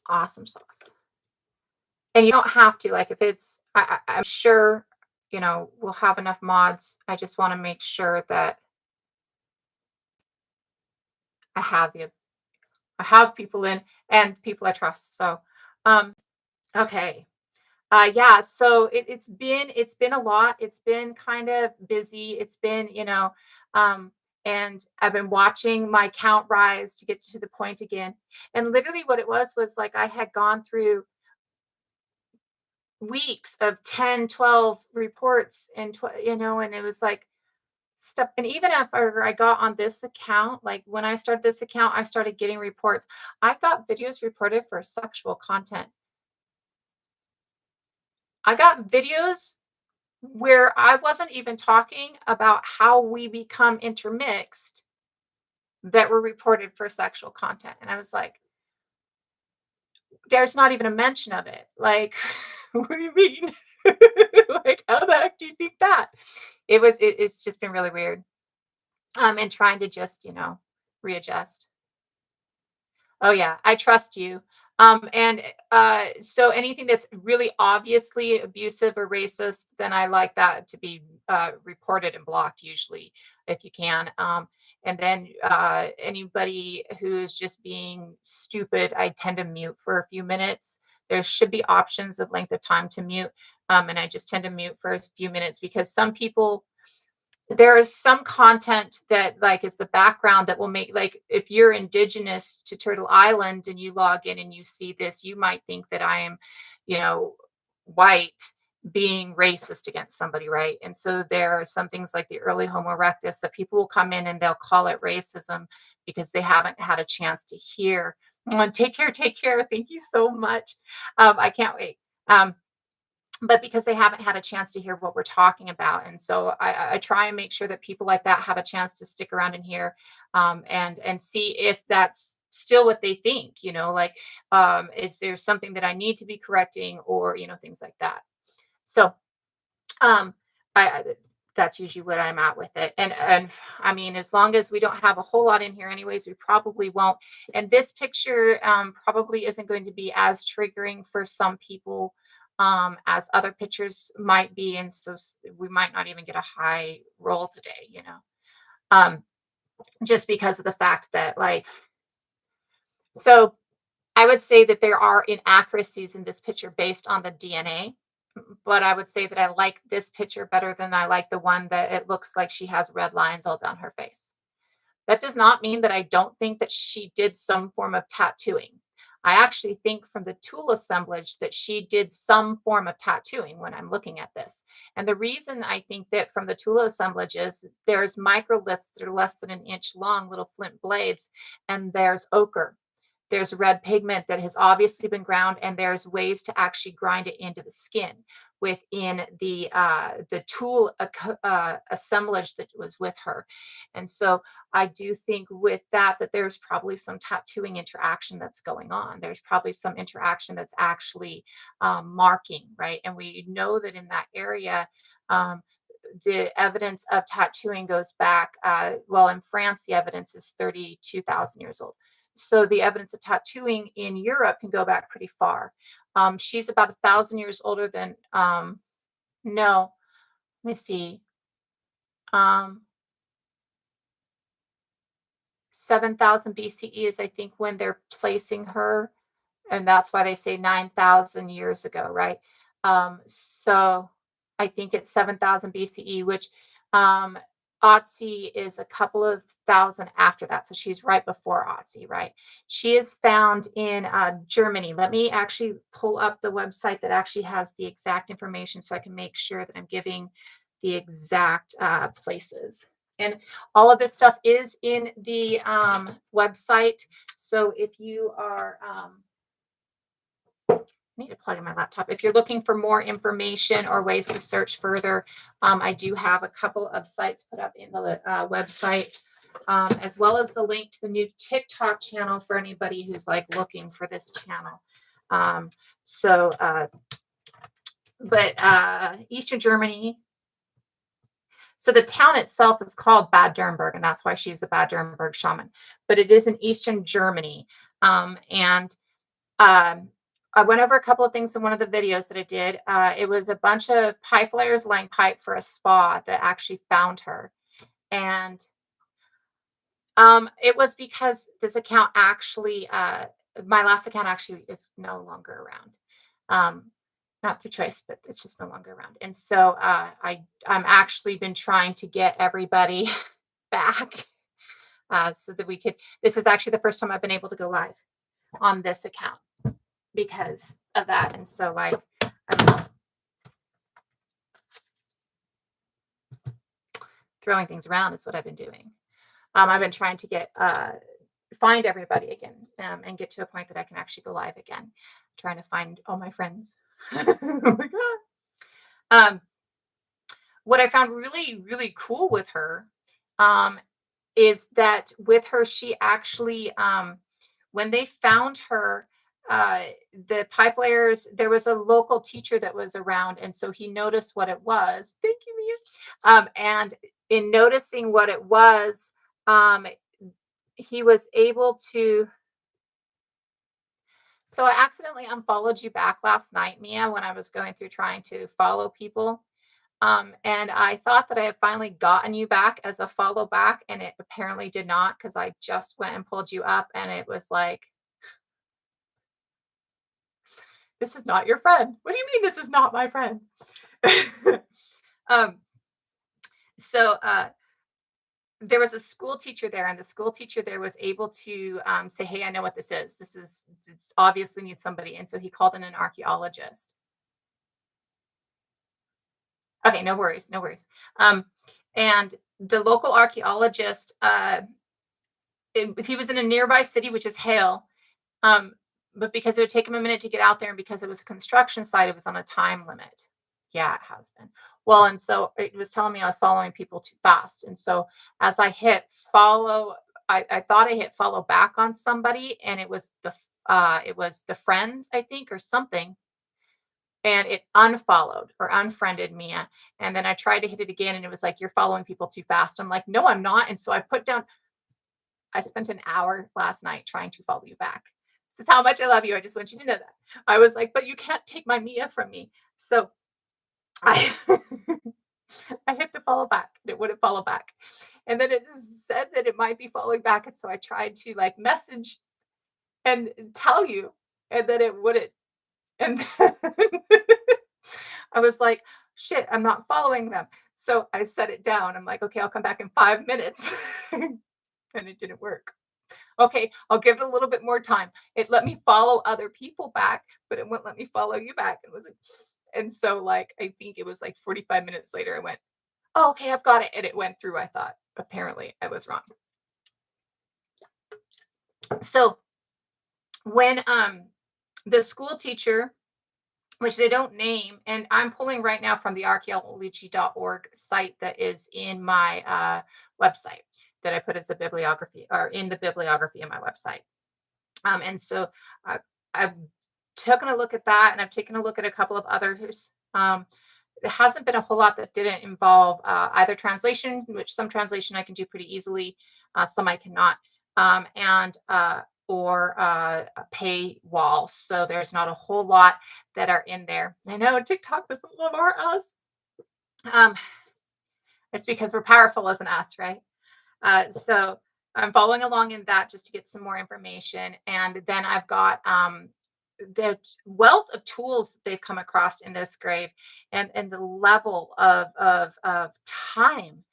Awesome sauce. And you don't have to, like, if it's I'm sure, we'll have enough mods. I just wanna make sure that I have you I have people in and people I trust. So, um, okay. Yeah, so it's been a lot. It's been kind of busy. It's been, um, and I've been watching my count rise to get to the point again. And literally what it was like I had gone through weeks of 10, 12 reports and and it was like stuff. And even after I got on this account, like when I started this account, I started getting reports. I got videos reported for sexual content. I got videos where I wasn't even talking about how we become intermixed that were reported for sexual content. And I was like, there's not even a mention of it. Like, what do you mean? Like, how the heck do you think that? It's just been really weird. And trying to just, readjust. Oh yeah, I trust you. And so anything that's really obviously abusive or racist, then I like that to be reported and blocked usually, if you can. And then anybody who's just being stupid, I tend to mute for a few minutes. There should be options of length of time to mute, and I just tend to mute for a few minutes because some people there is some content that like is the background that will make like if you're indigenous to Turtle Island and you log in and you see this, you might think that I am, you know, white being racist against somebody, right? And so there are some things like the early Homo erectus that people will come in and they'll call it racism because they haven't had a chance to hear. Take care, take care. Thank you so much. I can't wait. But because they haven't had a chance to hear what we're talking about. And so I try and make sure that people like that have a chance to stick around and hear and see if that's still what they think, like is there something that I need to be correcting or, things like that. So um I that's usually what I'm at with it. And I mean, as long as we don't have a whole lot in here anyways, we probably won't. And this picture probably isn't going to be as triggering for some people as other pictures might be. And so we might not even get a high roll today, um, just because of the fact that like, so I would say that there are inaccuracies in this picture based on the DNA, but I would say that I like this picture better than I like the one that it looks like she has red lines all down her face. That does not mean that I don't think that she did some form of tattooing. I actually think from the tool assemblage that she did some form of tattooing when I'm looking at this. And the reason I think that from the tool assemblage is there's microliths that are less than an inch long, little flint blades, and there's ochre. There's red pigment that has obviously been ground, and there's ways to actually grind it into the skin within the tool assemblage that was with her. And so I do think with that there's probably some tattooing interaction that's going on. There's probably some interaction that's actually marking, right? And we know that in that area. The evidence of tattooing goes back, well, in France, the evidence is 32,000 years old. So the evidence of tattooing in Europe can go back pretty far. She's about 1,000 years older than, no, let me see, um, 7,000 BCE is, I think, when they're placing her. And that's why they say 9,000 years ago, right? So I think it's 7,000 BCE, which um, Otzi is a couple of thousand after that. So she's right before Otzi, right? She is found in Germany. Let me actually pull up the website that actually has the exact information so I can make sure that I'm giving the exact places. And all of this stuff is in the website. So if you are, I need to plug in my laptop. If you're looking for more information or ways to search further, I do have a couple of sites put up in the website, as well as the link to the new TikTok channel for anybody who's like looking for this channel. Um, so, but Eastern Germany. So the town itself is called Bad Durrenberg, and that's why she's the Bad Durrenberg shaman. But it is in Eastern Germany, and Um, I went over a couple of things in one of the videos that I did. It was a bunch of pipe layers laying pipe for a spa that actually found her. And it was because this account actually, my last account actually is no longer around. Um, not through choice, but it's just no longer around. And so I'm actually been trying to get everybody back so that we could. This is actually the first time I've been able to go live on this account because of that. And so like I'm throwing things around is what I've been doing. I've been trying to get find everybody again and get to a point that I can actually go live again. Trying to find all my friends. Oh my god. Um, what I found really really cool with her um, is that with her she actually when they found her uh, the pipe layers there was a local teacher that was around and so he noticed what it was. Thank you, Mia. And in noticing what it was um, he was able to. So I accidentally unfollowed you back last night, Mia, when I was going through trying to follow people. And I thought that I had finally gotten you back as a follow back, and it apparently did not because I just went and pulled you up, and it was like, this is not your friend. What do you mean this is not my friend? um, so there was a school teacher there, and the school teacher there was able to say, "Hey, I know what this is. It's obviously needs somebody." And so he called in an archaeologist. Okay, no worries, no worries. Um, and the local archaeologist, he was in a nearby city, which is Hale. Um, but because it would take him a minute to get out there, and because it was a construction site, it was on a time limit. Yeah, it has been. Well, and so it was telling me I was following people too fast. And so as I hit follow, I thought I hit follow back on somebody, and it was the friends, I think, or something and it unfollowed or unfriended me. And then I tried to hit it again and it was like, you're following people too fast. I'm like, no, I'm not. And so I put down, I spent an hour last night trying to follow you back. This is how much I love you. I just want you to know that. I was like, but you can't take my Mia from me. So I I hit the follow back and it wouldn't follow back. And then it said that it might be following back. And so I tried to like message and tell you, and then it wouldn't. And then I was like, shit, I'm not following them. So I set it down. I'm like, okay, I'll come back in 5 minutes. And it didn't work. Okay, I'll give it a little bit more time. It let me follow other people back, but it wouldn't let me follow you back. And so like I think it was like 45 minutes later, I went, oh, okay, I've got it. And it went through, I thought. Apparently I was wrong. So when the school teacher which they don't name. And I'm pulling right now from the archaeology.org site that is in my website that I put as the bibliography or in the bibliography in my website. And so I, I've taken a look at that and I've taken a look at a couple of others. There hasn't been a whole lot that didn't involve either translation, which some translation I can do pretty easily, some I cannot, and or a paywall. So there's not a whole lot that are in there. I know TikTok doesn't love our us. Um, it's because we're powerful as an us, right? So I'm following along in that just to get some more information. And then I've got the wealth of tools that they've come across in this grave and the level of time.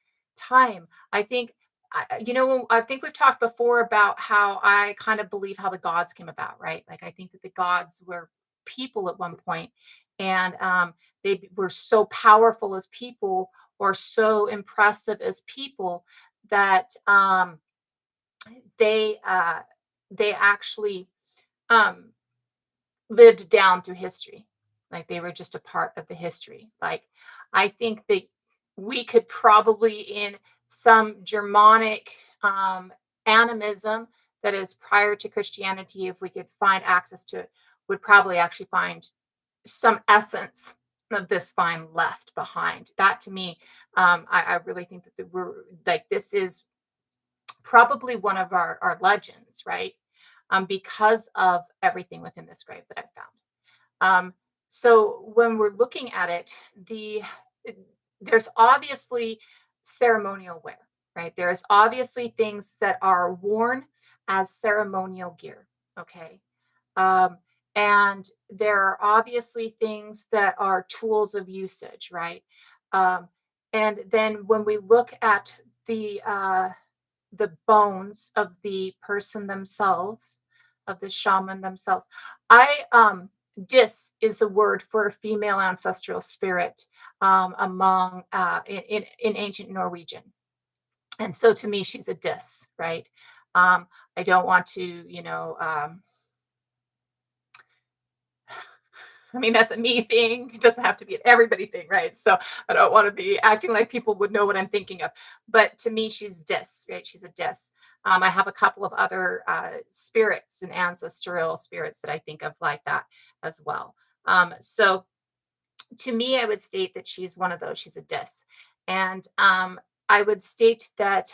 I think I think we've talked before about how I kind of believe how the gods came about, right? Like I think that the gods were people at one point and they were so powerful as people or so impressive as people that they uh, they actually um, lived down through history. Like they were just a part of the history. Like I think that we could probably in some Germanic animism that is prior to Christianity, if we could find access to it, would probably actually find some essence of this spine left behind. That to me, I really think that we're like this is probably one of our legends, right? because of everything within this grave that I found. Um, so when we're looking at it, there's obviously ceremonial wear, right? There's obviously things that are worn as ceremonial gear. Okay. Um, and there are obviously things that are tools of usage, right? Um, and then when we look at the bones of the person themselves, of the shaman themselves. I Dis is a word for a female ancestral spirit among in ancient Norwegian, and so to me, she's a dis, right? I don't want to, I mean, that's a me thing. It doesn't have to be an everybody thing, right? So I don't want to be acting like people would know what I'm thinking of. But to me, she's dis, right? She's a dis. I have a couple of other spirits and ancestral spirits that I think of like that as well. So to me, I would state that she's one of those. She's a dis. And I would state that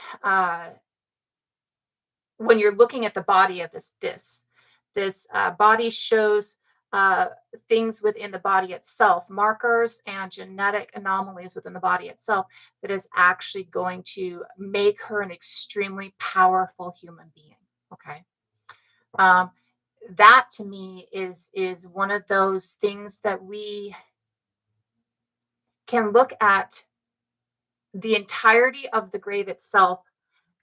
when you're looking at the body of this body shows uh, things within the body itself, markers and genetic anomalies within the body itself that is actually going to make her an extremely powerful human being. Okay. um, that to me is one of those things that we can look at the entirety of the grave itself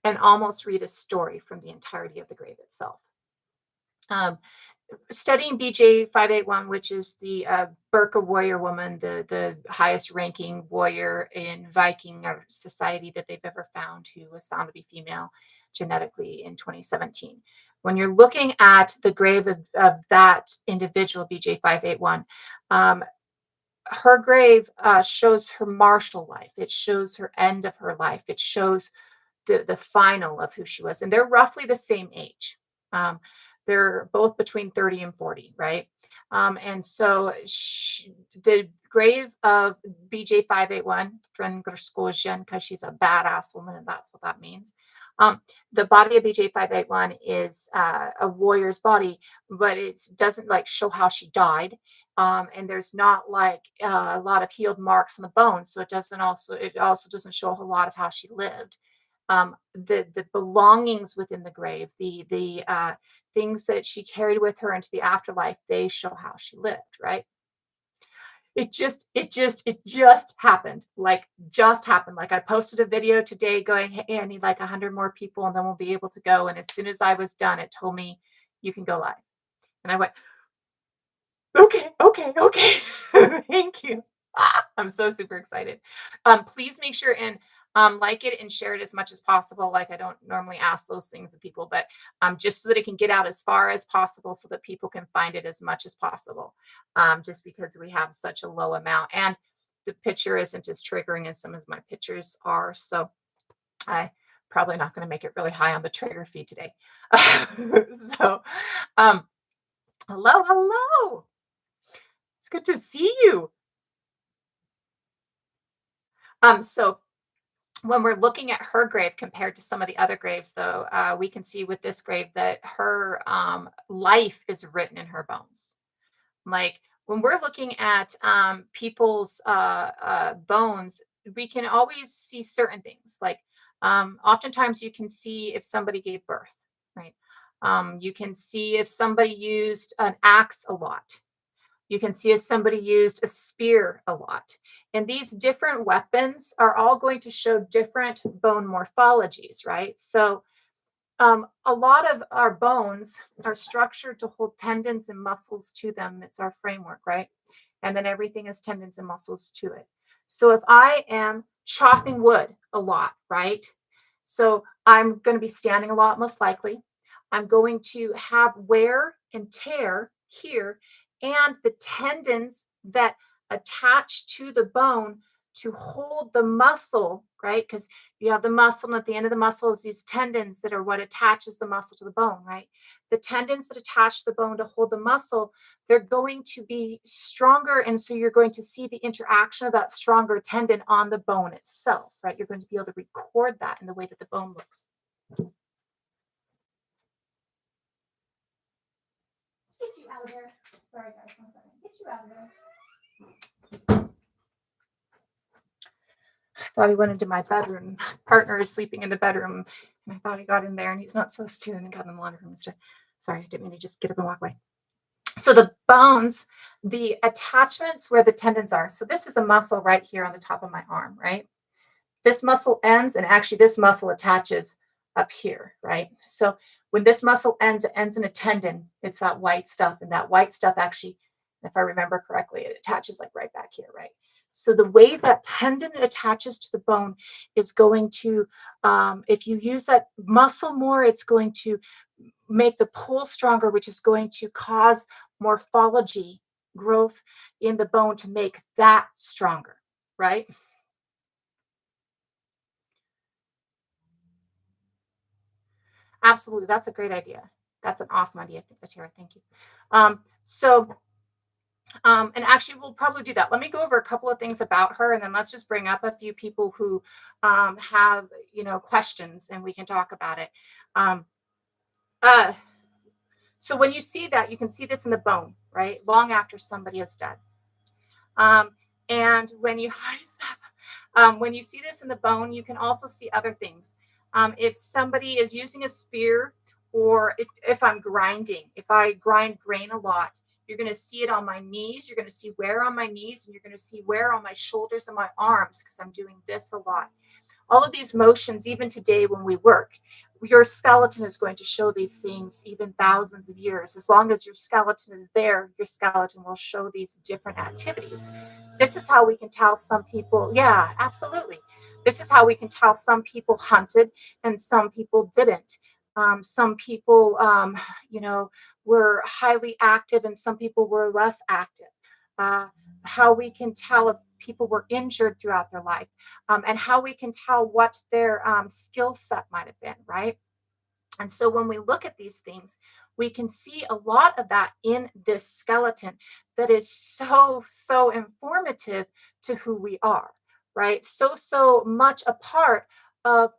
and almost read a story from the entirety of the grave itself. um, Studying BJ 581, which is the Burka warrior woman, the highest ranking warrior in Viking society that they've ever found, who was found to be female genetically in 2017. When you're looking at the grave of that individual, BJ 581, um, her grave shows her martial life. It shows her end of her life. It shows the final of who she was, and they're roughly the same age. Um, they're both between 30 and 40, right? And so the grave of BJ 581, because she's a badass woman, and that's what that means. The body of BJ 581 is a warrior's body, but it doesn't like show how she died. And there's not like a lot of healed marks on the bones, so it also doesn't show a whole lot of how she lived. The belongings within the grave, the things that she carried with her into the afterlife, they show how she lived, right? It just happened. Like just happened. Like I posted a video today going, hey, I need like 100 more people and then we'll be able to go. And as soon as I was done, it told me you can go live. And I went, okay, okay, okay. Thank you. I'm so super excited. Please make sure and like it and share it as much as possible. Like I don't normally ask those things of people, but just so that it can get out as far as possible, so that people can find it as much as possible. Just because we have such a low amount, and the picture isn't as triggering as some of my pictures are, so I probably not going to make it really high on the trigger feed today. So, um, hello, hello. It's good to see you. So when we're looking at her grave compared to some of the other graves, though, we can see with this grave that her life is written in her bones. Like when we're looking at people's bones, we can always see certain things. Like oftentimes you can see if somebody gave birth, right? You can see if somebody used an axe a lot. You can see as somebody used a spear a lot. And these different weapons are all going to show different bone morphologies, right? So a lot of our bones are structured to hold tendons and muscles to them. It's our framework, right? And then everything is tendons and muscles to it. So if I am chopping wood a lot, right? So I'm going to be standing a lot, most likely. I'm going to have wear and tear here, and the tendons that attach to the bone to hold the muscle, right? Because you have the muscle, and at the end of the muscle is these tendons that are what attaches the muscle to the bone, right? The tendons that attach the bone to hold the muscle, they're going to be stronger. And so you're going to see the interaction of that stronger tendon on the bone itself, right? You're going to be able to record that in the way that the bone looks. out of there. Sorry, guys. One second. Get you out of there. I thought he went into my bedroom. Partner is sleeping in the bedroom, and I thought he got in there, and he's not supposed to, and got in the laundry room and stuff. Sorry, I didn't mean to just get up and walk away. So the bones, the attachments where the tendons are. So this is a muscle right here on the top of my arm, right? This muscle ends, and actually this muscle attaches up here, right? So when this muscle ends, it ends in a tendon. It's that white stuff, and that white stuff actually, if I remember correctly, it attaches like right back here, right? So the way that tendon attaches to the bone is going to, if you use that muscle more, it's going to make the pull stronger, which is going to cause morphology growth in the bone to make that stronger, right? Absolutely. That's a great idea. That's an awesome idea, Tara. Thank you. And actually, we'll probably do that. Let me go over a couple of things about her, and then let's just bring up a few people who have, questions, and we can talk about it. Um, uh, so when you see that, you can see this in the bone, right? Long after somebody is dead. Um, and when you when you see this in the bone, you can also see other things. If somebody is using a spear, or if I'm grinding, if I grind grain a lot, you're going to see it on my knees. You're going to see wear on my knees, and you're going to see wear on my shoulders and my arms because I'm doing this a lot. All of these motions, even today when we work, your skeleton is going to show these things even thousands of years. As long as your skeleton is there, your skeleton will show these different activities. This is how we can tell some people, yeah, absolutely. This is how we can tell some people hunted and some people didn't. Some people, were highly active and some people were less active. Uh, how we can tell if people were injured throughout their life, and how we can tell what their skill set might have been, right? And so when we look at these things, we can see a lot of that in this skeleton that is so, so informative to who we are, right? So, so much a part of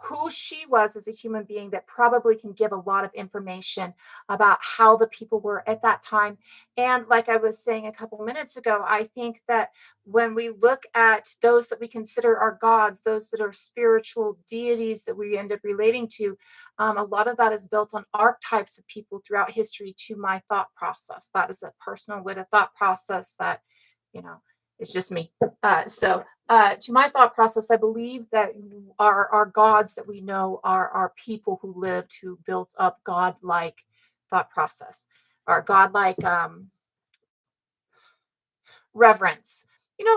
who she was as a human being that probably can give a lot of information about how the people were at that time. And like I was saying a couple minutes ago, I think that when we look at those that we consider our gods, those that are spiritual deities that we end up relating to, a lot of that is built on archetypes of people throughout history to my thought process. That is a personal way to thought process that, you know, it's just me. To my thought process, I believe that our gods that we know are people who lived, who built up godlike thought process, or godlike reverence.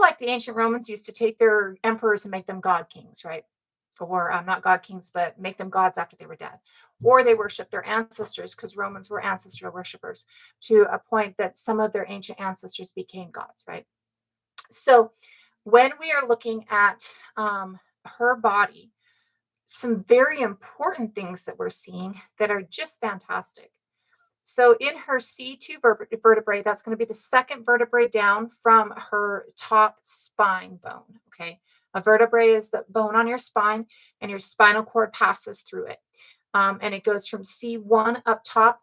Like the ancient Romans used to take their emperors and make them god kings, right? Or not god kings, but make them gods after they were dead. Or they worship their ancestors because Romans were ancestral worshippers to a point that some of their ancient ancestors became gods, right? So when we are looking at her body, some very important things that we're seeing that are just fantastic. So in her C2 vertebrae, that's going to be the second vertebrae down from her top spine bone. Okay. A vertebrae is the bone on your spine, and your spinal cord passes through it. And it goes from C1 up top,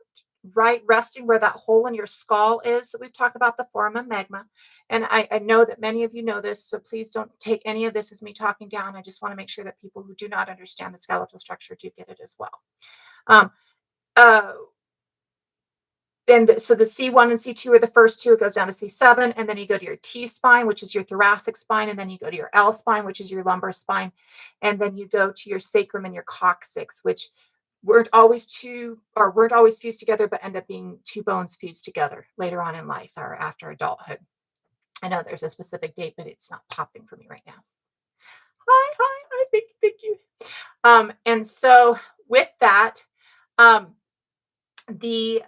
right, resting where that hole in your skull is that we've talked about, the foramen magma. And I know that many of you know this, so please don't take any of this as me talking down. I just want to make sure that people who do not understand the skeletal structure do get it as well. Um, uh, so the C1 and C2 are the first two. It goes down to C7, and then you go to your T spine, which is your thoracic spine, and then you go to your L spine, which is your lumbar spine, and then you go to your sacrum and your coccyx, which weren't always fused together, but end up being two bones fused together later on in life or after adulthood. I know there's a specific date, but it's not popping for me right now. Hi, thank you. And so with that, um, the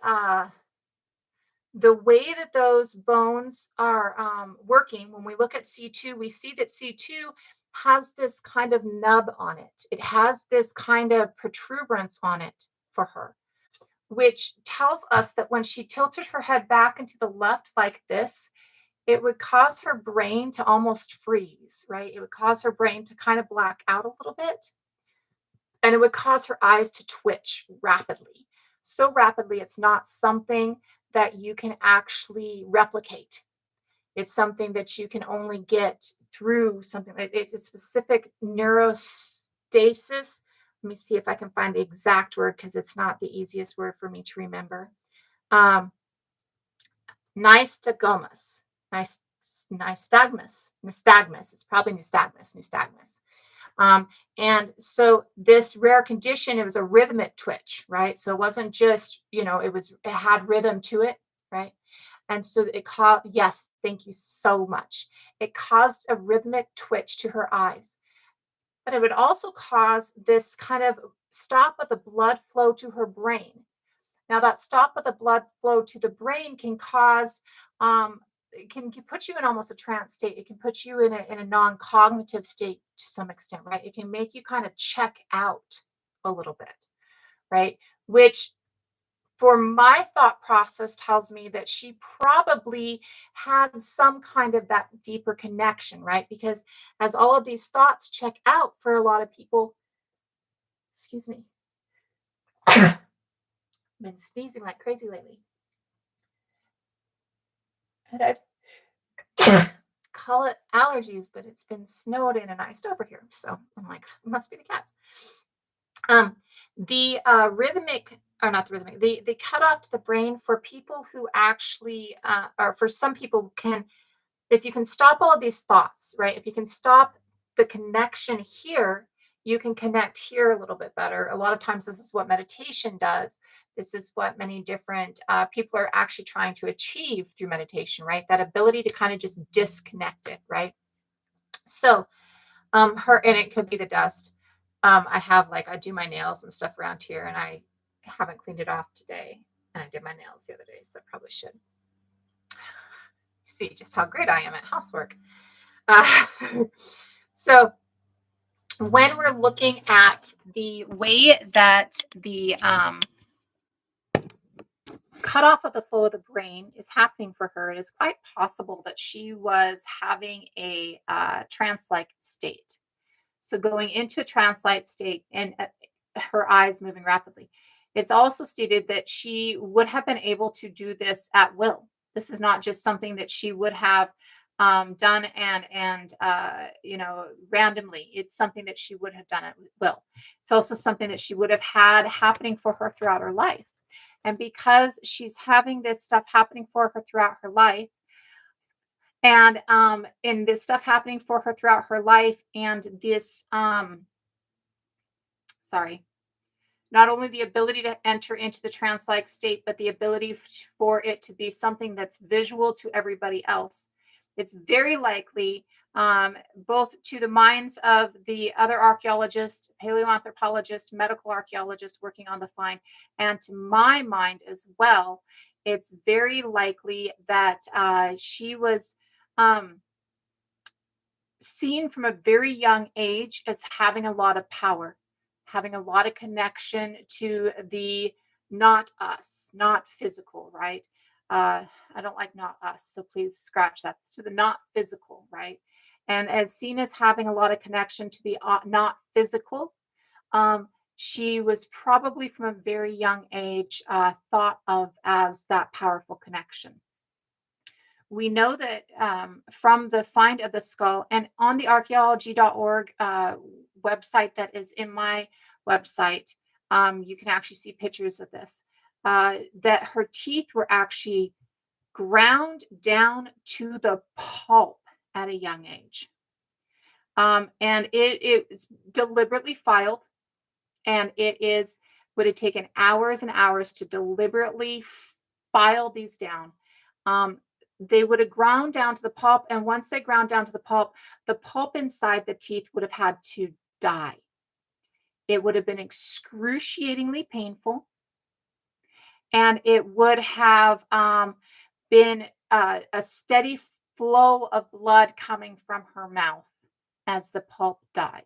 the way that those bones are working, when we look at C2, we see that C2 has this kind of nub on it. It has this kind of protuberance on it for her, which tells us that when she tilted her head back into the left like this, it would cause her brain to almost freeze, right? It would cause her brain to kind of black out a little bit. and it would cause her eyes to twitch rapidly. So rapidly, it's not something that you can actually replicate. It's something that you can only get through something. It's a specific neurostasis. Let me see if I can find the exact word because it's not the easiest word for me to remember. Um, Nystagmus. Nystagmus. It's probably nystagmus. Um, and so this rare condition, it was a rhythmic twitch, right? So it wasn't just, it had rhythm to it, right? And so it caused, yes, thank you so much. It caused a rhythmic twitch to her eyes, but it would also cause this kind of stop of the blood flow to her brain. Now, that stop of the blood flow to the brain can cause, it can put you in almost a trance state. It can put you in a non-cognitive state to some extent, right? It can make you kind of check out a little bit, right? Which for my thought process tells me that she probably had some kind of that deeper connection, right? Because as all of these thoughts check out for a lot of people, excuse me, I've been sneezing like crazy lately. And I call it allergies, but it's been snowed in and iced over here. So I'm like, it must be the cats. Um, the rhythmic, or not the rhythmic, the cut off to the brain for people who actually, or for some people can, if you can stop all of these thoughts, right? If you can stop the connection here, you can connect here a little bit better. A lot of times, this is what meditation does. This is what many different people are actually trying to achieve through meditation, right? That ability to kind of just disconnect it, right? So, and it could be the dust. I have I do my nails and stuff around here, and I haven't cleaned it off today. And I did my nails the other day, so I probably should see just how great I am at housework. Uh, so when we're looking at the way that the cutoff of the flow of the brain is happening for her, it is quite possible that she was having a trance-like state. So going into a trance-like state and her eyes moving rapidly. It's also stated that she would have been able to do this at will. This is not just something that she would have done and randomly. It's something that she would have done at will. It's also something that she would have had happening for her throughout her life. And because she's having this stuff happening for her throughout her life, and this stuff happening for her throughout her life, and this sorry, not only the ability to enter into the trance-like state, but the ability for it to be something that's visual to everybody else. It's very likely, both to the minds of the other archaeologists, paleoanthropologists, medical archaeologists working on the find, and to my mind as well, it's very likely that she was seen from a very young age as having a lot of power, having a lot of connection to the not us, not physical, right? I don't like not us, so please scratch that. To the not physical, right? And as seen as having a lot of connection to the not physical, she was probably from a very young age thought of as that powerful connection. We know that from the find of the skull and on the archaeology.org website that is in my website, you can actually see pictures of this, that her teeth were actually ground down to the pulp at a young age. And it's deliberately filed, and would have taken hours and hours to deliberately file these down. They would have ground down to the pulp, and once they ground down to the pulp inside the teeth would have had to die. It would have been excruciatingly painful, and it would have been a steady flow of blood coming from her mouth as the pulp died.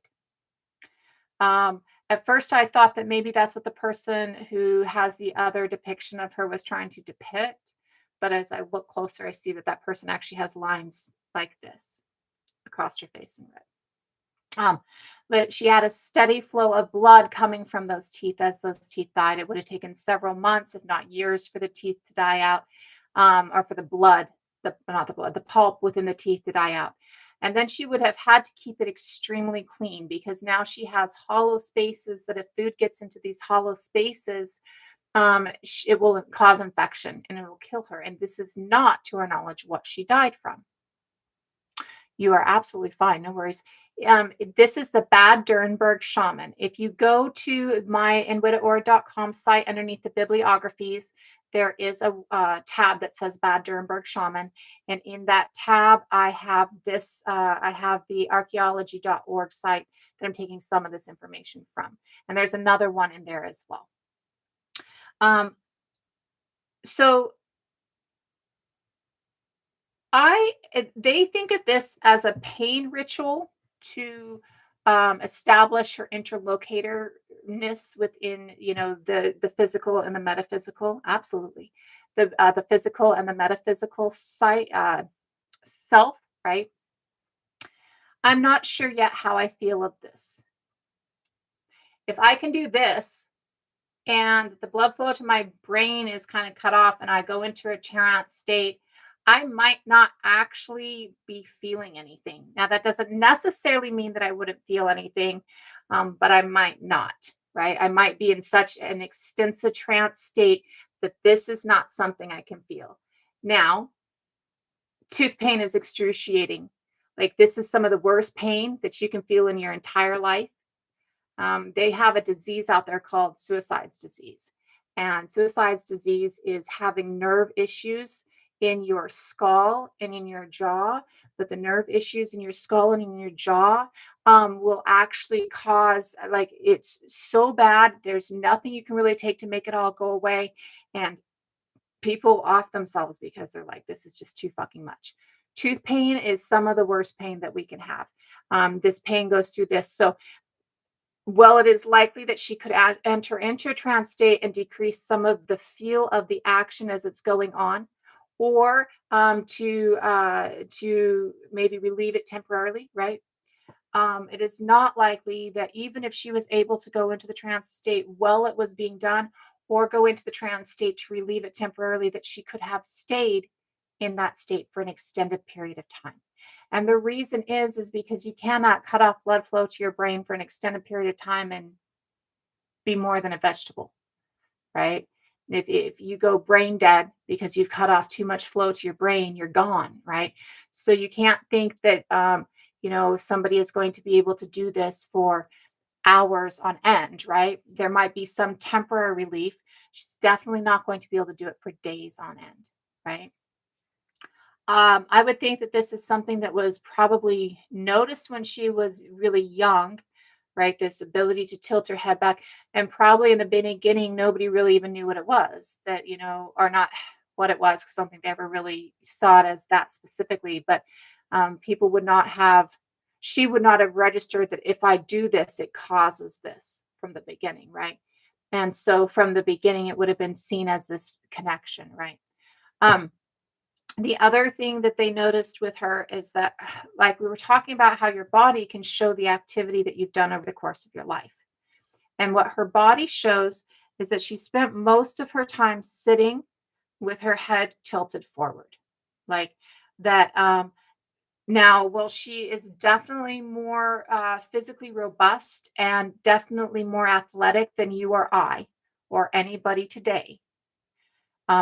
At first, I thought that maybe that's what the person who has the other depiction of her was trying to depict. But as I look closer, I see that that person actually has lines like this across her face in red. Um, but she had a steady flow of blood coming from those teeth as those teeth died. It would have taken several months, if not years, for the teeth to die out, or for the blood, the not the blood, the pulp within the teeth to die out. And then she would have had to keep it extremely clean because now she has hollow spaces that if food gets into these hollow spaces, it will cause infection and it will kill her. And this is not, to our knowledge, what she died from. You are absolutely fine. No worries. This is the Bad Durrenberg Shaman. If you go to my widdaord.com site underneath the bibliographies, there is a tab that says Bad Durrenberg Shaman. And in that tab, I have this, I have the archaeology.org site that I'm taking some of this information from. And there's another one in there as well. So they think of this as a pain ritual to establish her interlocutorness within, the physical and the metaphysical. Absolutely, the physical and the metaphysical self. Right. I'm not sure yet how I feel of this. If I can do this, and the blood flow to my brain is kind of cut off and I go into a trance state, I might not actually be feeling anything. Now, that doesn't necessarily mean that I wouldn't feel anything, but I might not, right? I might be in such an extensive trance state that this is not something I can feel. Now, tooth pain is excruciating. Like, this is some of the worst pain that you can feel in your entire life. They have a disease out there called suicide's disease. And suicide's disease is having nerve issues in your skull and in your jaw. But the nerve issues in your skull and in your jaw will actually cause, like, it's so bad. There's nothing you can really take to make it all go away. And people off themselves because they're like, this is just too fucking much. Tooth pain is some of the worst pain that we can have. This pain goes through this. So, well, it is likely that she could enter into a trance state and decrease some of the feel of the action as it's going on, or to maybe relieve it temporarily, right? It is not likely that even if she was able to go into the trance state while it was being done, or go into the trance state to relieve it temporarily, that she could have stayed in that state for an extended period of time. And the reason is because you cannot cut off blood flow to your brain for an extended period of time and be more than a vegetable, right? If you go brain dead because you've cut off too much flow to your brain, you're gone, right? So you can't think that somebody is going to be able to do this for hours on end, right? There might be some temporary relief. She's definitely not going to be able to do it for days on end, right? I would think that this is something that was probably noticed when she was really young, right? This ability to tilt her head back. And probably in the beginning, nobody really even knew what it was, or not what it was, because I don't think they ever really saw it as that specifically. But people would not have, she would not have registered that if I do this, it causes this from the beginning, right? And so from the beginning, it would have been seen as this connection, right? Um, the other thing that they noticed with her is that, like we were talking about, how your body can show the activity that you've done over the course of your life. And what her body shows is that she spent most of her time sitting with her head tilted forward. Like that. Now, well, she is definitely more physically robust and definitely more athletic than you or I or anybody today.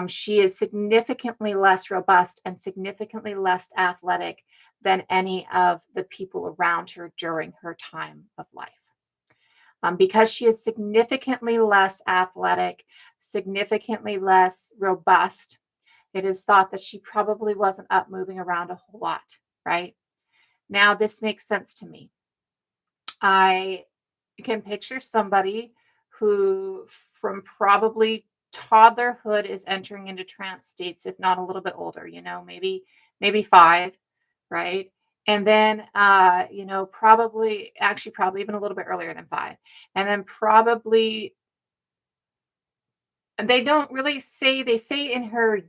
She is significantly less robust and significantly less athletic than any of the people around her during her time of life. Because she is significantly less athletic, significantly less robust, it is thought that she probably wasn't up moving around a whole lot, right? Now, this makes sense to me. I can picture somebody who, from probably toddlerhood, is entering into trance states, if not a little bit older, maybe 5, right? And then probably even a little bit earlier than 5. And then probably, they don't really say, they say in her,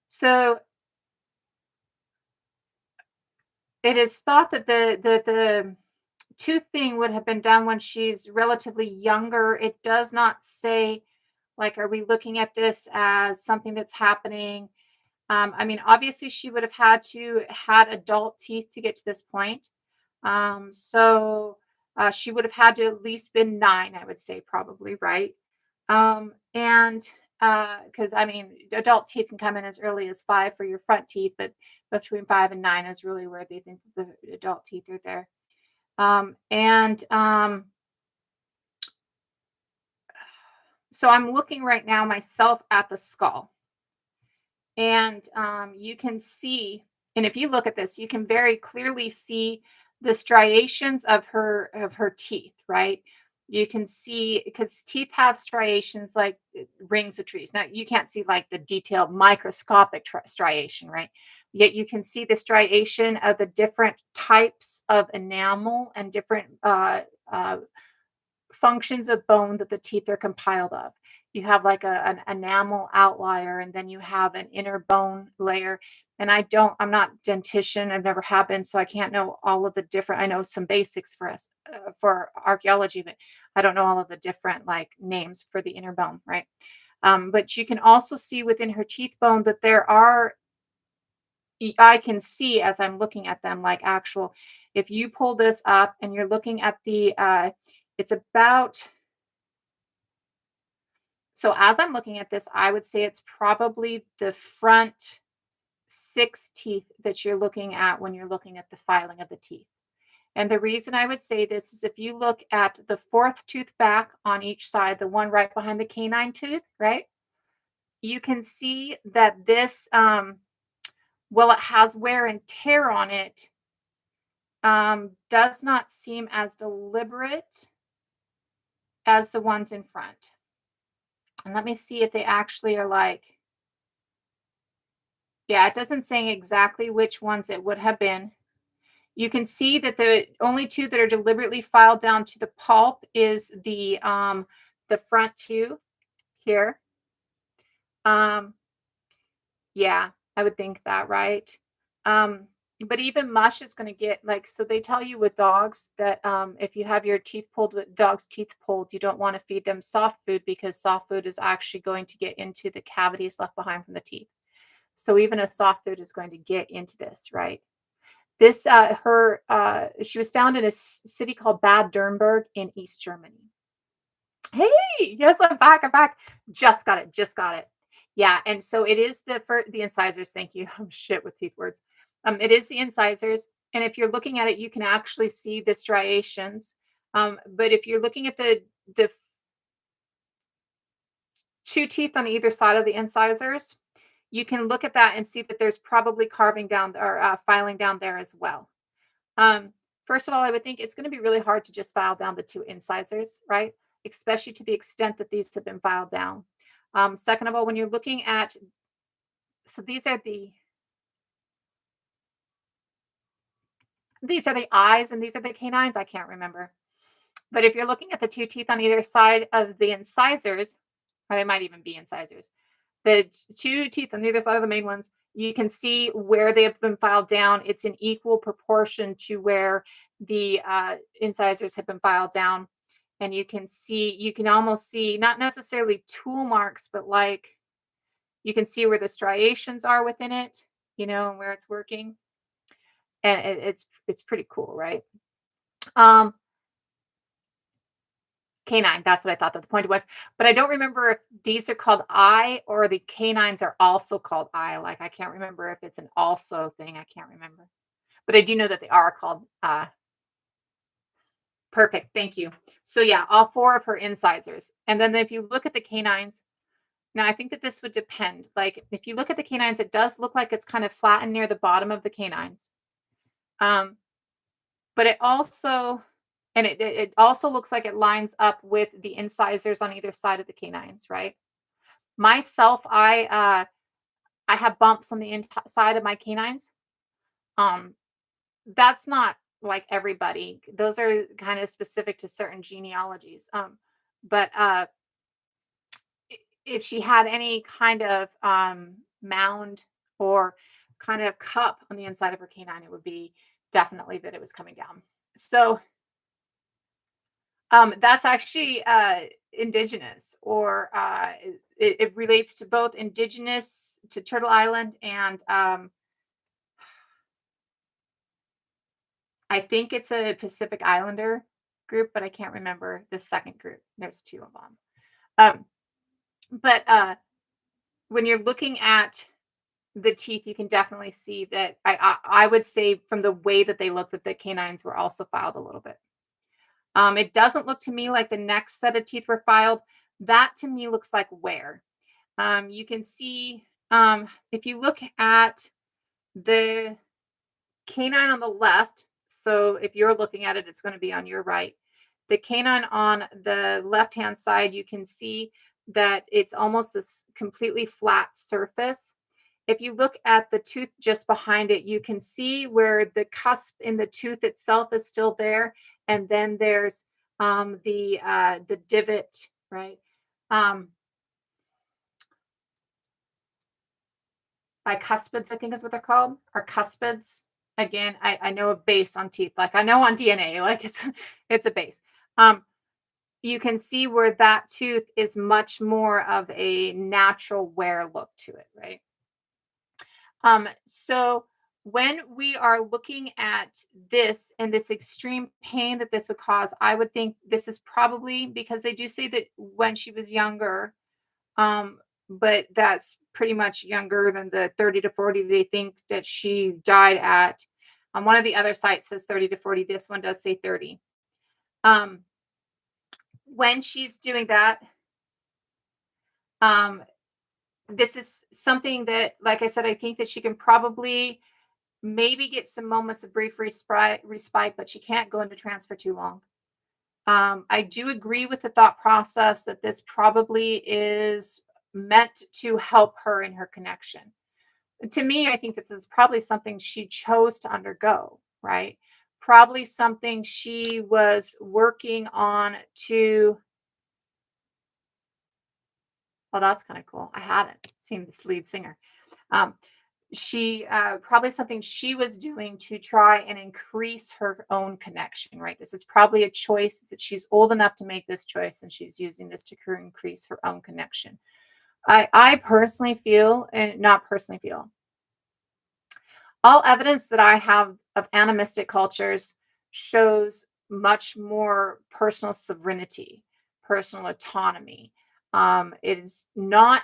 so It is thought that the tooth thing would have been done when she's relatively younger. It does not say, like, are we looking at this as something that's happening? I mean, obviously, she would have had to had adult teeth to get to this point. She would have had to at least been 9, I would say, probably, right? And because I mean, adult teeth can come in as early as 5 for your front teeth, but between 5 and 9 is really where they think the adult teeth are there. And So I'm looking right now myself at the skull, and you can see, and if you look at this, you can very clearly see the striations of her teeth, right? You can see because teeth have striations like rings of trees. Now you can't see like the detailed microscopic striation, right? Yet you can see the striation of the different types of enamel and different functions of bone that the teeth are compiled of. You have like an enamel outlier, and then you have an inner bone layer. And I'm not dentition. I've never have been, so I can't know all of the different. I know some basics for us for archaeology, but I don't know all of the different like names for the inner bone, right? But you can also see within her teeth bone that there are. I can see as I'm looking at them like actual. If you pull this up and you're looking at it's about So as I'm looking at this, I would say it's probably the front 6 teeth that you're looking at when you're looking at the filing of the teeth. And the reason I would say this is if you look at the 4th tooth back on each side, the one right behind the canine tooth, right? You can see that well, it has wear and tear on it, does not seem as deliberate as the ones in front. And let me see if they actually are like, yeah, it doesn't say exactly which ones it would have been. You can see that the only 2 that are deliberately filed down to the pulp is the front 2 here. Um, yeah, I would think that, right? Um, but even mush is gonna get like so they tell you with dogs that, if you have your teeth pulled with dog's teeth pulled, you don't wanna feed them soft food because soft food is actually going to get into the cavities left behind from the teeth. So even a soft food is going to get into this, right? She was found in a city called Bad Durrenberg in East Germany. Hey, yes, I'm back. I'm back. Just got it. Just got it. Yeah, and so it is for the incisors. Thank you. I'm shit with teeth words. It is the incisors, and if you're looking at it, you can actually see the striations. But if you're looking at the 2 teeth on either side of the incisors, you can look at that and see that there's probably carving down or filing down there as well. Um, First of all, I would think it's going to be really hard to just file down the 2 incisors, right? Especially to the extent that these have been filed down. Second of all, when you're looking at, so these are the eyes and these are the canines. I can't remember, but if you're looking at the 2 teeth on either side of the incisors, or they might even be incisors, the 2 teeth on either side of the main ones, you can see where they have been filed down. It's in equal proportion to where the incisors have been filed down. And you can almost see not necessarily tool marks, but like you can see where the striations are within it, and where it's working. And it's pretty cool, right? Um, Canine, that's what I thought that the point was. But I don't remember if these are called eye or the canines are also called eye. Like I can't remember if it's an also thing. I can't remember. But I do know that they are called perfect. Thank you. So yeah, all 4 of her incisors. And then if you look at the canines, now I think that this would depend. Like if you look at the canines, it does look like it's kind of flattened near the bottom of the canines. Um, but it also it also looks like it lines up with the incisors on either side of the canines, right? Myself, I have bumps on the inside of my canines. Um, that's not like everybody. Those are kind of specific to certain genealogies. But if she had any kind of mound or kind of cup on the inside of her canine, it would be definitely that it was coming down. So that's actually indigenous, or it relates to both indigenous to Turtle Island and I think it's a Pacific Islander group, but I can't remember the second group. There's two of them. Um, but when you're looking at the teeth, you can definitely see that I would say from the way that they look that the canines were also filed a little bit. It doesn't look to me like the next set of teeth were filed. That to me looks like wear. You can see if you look at the canine on the left. So if you're looking at it, it's going to be on your right. The canine on the left hand side, you can see that it's almost this completely flat surface. If you look at the tooth just behind it, you can see where the cusp in the tooth itself is still there, and then there's the divot, right? Um, Bicuspids, I think is what they're called, or cuspids. Again, I know a base on teeth, like I know on DNA, like it's a base. Um, you can see where that tooth is much more of a natural wear look to it, right? So when we are looking at this and this extreme pain that this would cause, I would think this is probably because they do say that when she was younger, um, but that's pretty much younger than the 30 to 40 they think that she died at. One of the other sites says 30 to 40. This one does say 30. Um, when she's doing that, um, this is something that, like I said, I think that she can probably maybe get some moments of brief respite, but she can't go into trance for too long. I do agree with the thought process that this probably is meant to help her in her connection. To me, I think this is probably something she chose to undergo, right? Probably something she was working on to. Oh, that's kind of cool. I hadn't seen this lead singer. Um, she probably something she was doing to try and increase her own connection, right? This is probably a choice that she's old enough to make this choice, and she's using this to increase her own connection. I personally feel, and not personally feel, all evidence that I have of animistic cultures shows much more personal sovereignty, personal autonomy. It is not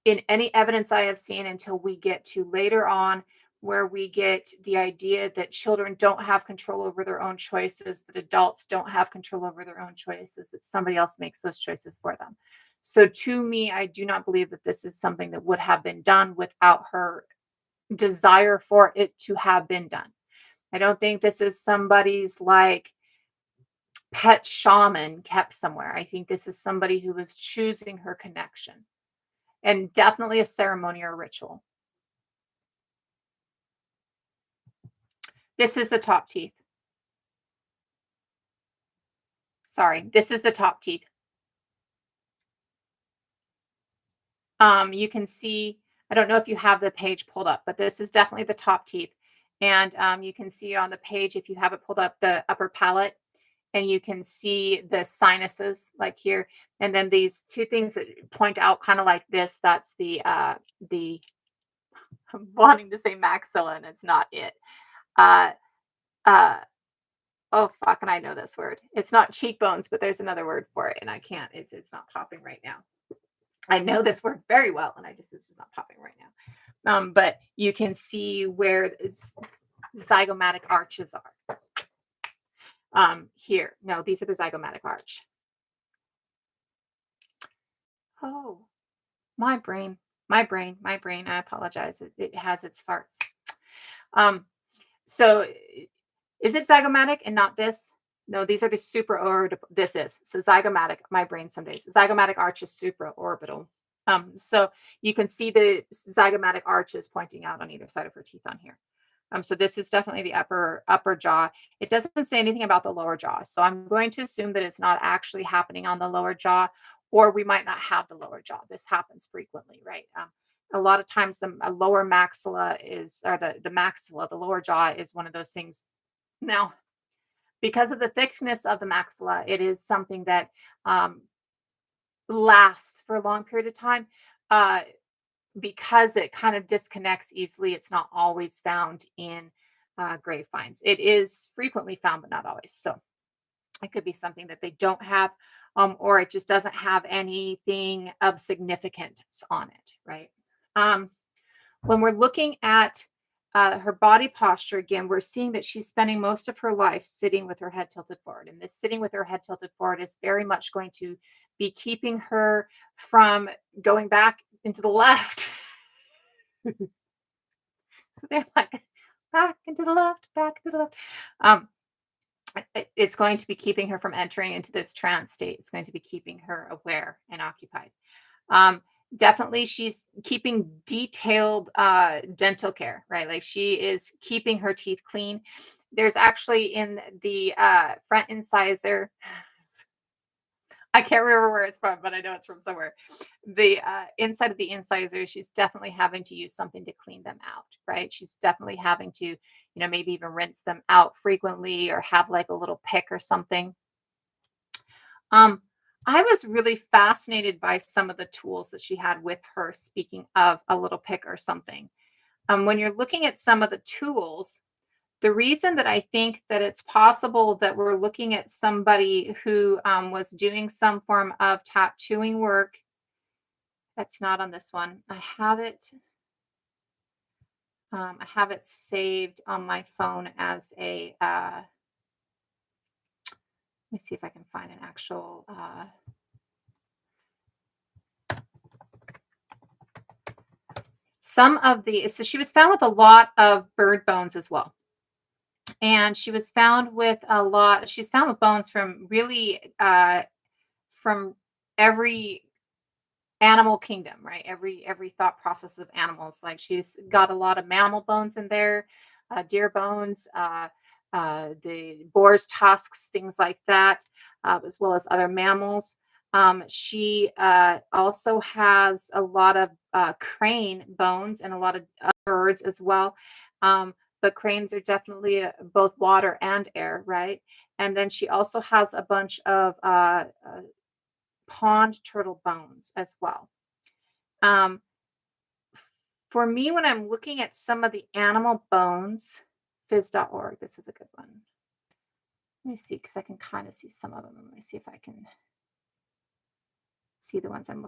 in any evidence I have seen until we get to later on, where we get the idea that children don't have control over their own choices, that adults don't have control over their own choices, that somebody else makes those choices for them. So to me, I do not believe that this is something that would have been done without her desire for it to have been done. I don't think this is somebody's like pet shaman kept somewhere. I think this is somebody who was choosing her connection, and definitely a ceremony or ritual. This is the top teeth. Sorry, this is the top teeth. You can see, I don't know if you have the page pulled up, but this is definitely the top teeth. And you can see on the page, if you have it pulled up, the upper palate, and you can see the sinuses like here. And then these two things that point out kind of like this, that's the I'm wanting to say maxilla, and it's not it. Uh, uh, oh fuck, and I know this word. It's not cheekbones, but there's another word for it, and I can't. It's not popping right now. I know this word very well, and it's just not popping right now. But you can see where zygomatic arches are. Here, no, these are the zygomatic arch. Oh, my brain, my brain. I apologize. It has its farts. Um, so is it zygomatic and not this? No, these are the supraorbital. This is so zygomatic. My brain some days. Zygomatic arch is supraorbital. So you can see the zygomatic arches pointing out on either side of her teeth on here. So this is definitely the upper jaw. It doesn't say anything about the lower jaw, so I'm going to assume that it's not actually happening on the lower jaw, or we might not have the lower jaw. This happens frequently, right? A lot of times the lower maxilla is, or the maxilla, the lower jaw is one of those things Now, because of the thickness of the maxilla, it is something that um, lasts for a long period of time. Uh, because it kind of disconnects easily, it's not always found in grave finds. It is frequently found, but not always. So it could be something that they don't have, or it just doesn't have anything of significance on it, right? Um, when we're looking at her body posture, again, we're seeing that she's spending most of her life sitting with her head tilted forward. And this sitting with her head tilted forward is very much going to be keeping her from going back into the left. So they're like, back into the left, back into the left. Um, it's going to be keeping her from entering into this trance state. It's going to be keeping her aware and occupied. Um, Definitely, she's keeping detailed dental care, right? Like she is keeping her teeth clean. There's actually in the front incisor, I can't remember where it's from, but I know it's from somewhere. The inside of the incisors, she's definitely having to use something to clean them out, right? She's definitely having to, maybe even rinse them out frequently or have like a little pick or something. Um, I was really fascinated by some of the tools that she had with her, speaking of a little pick or something. When you're looking at some of the tools, the reason that I think that it's possible that we're looking at somebody who was doing some form of tattooing work, that's not on this one. I have it. I have it saved on my phone as a. Let me see if I can find an actual. Some of the so she was found with a lot of bird bones as well. And she was found with a lot she's found with bones from really from every animal kingdom, right? Every thought process of animals. Like she's got a lot of mammal bones in there, deer bones, the boar's tusks, things like that, as well as other mammals. She also has a lot of crane bones and a lot of birds as well. But cranes are definitely both water and air, right? And then she also has a bunch of pond turtle bones as well. Um, for me, when I'm looking at some of the animal bones, phys.org, this is a good one. Let me see, because I can kind of see some of them. Let me see if I can see the ones I'm looking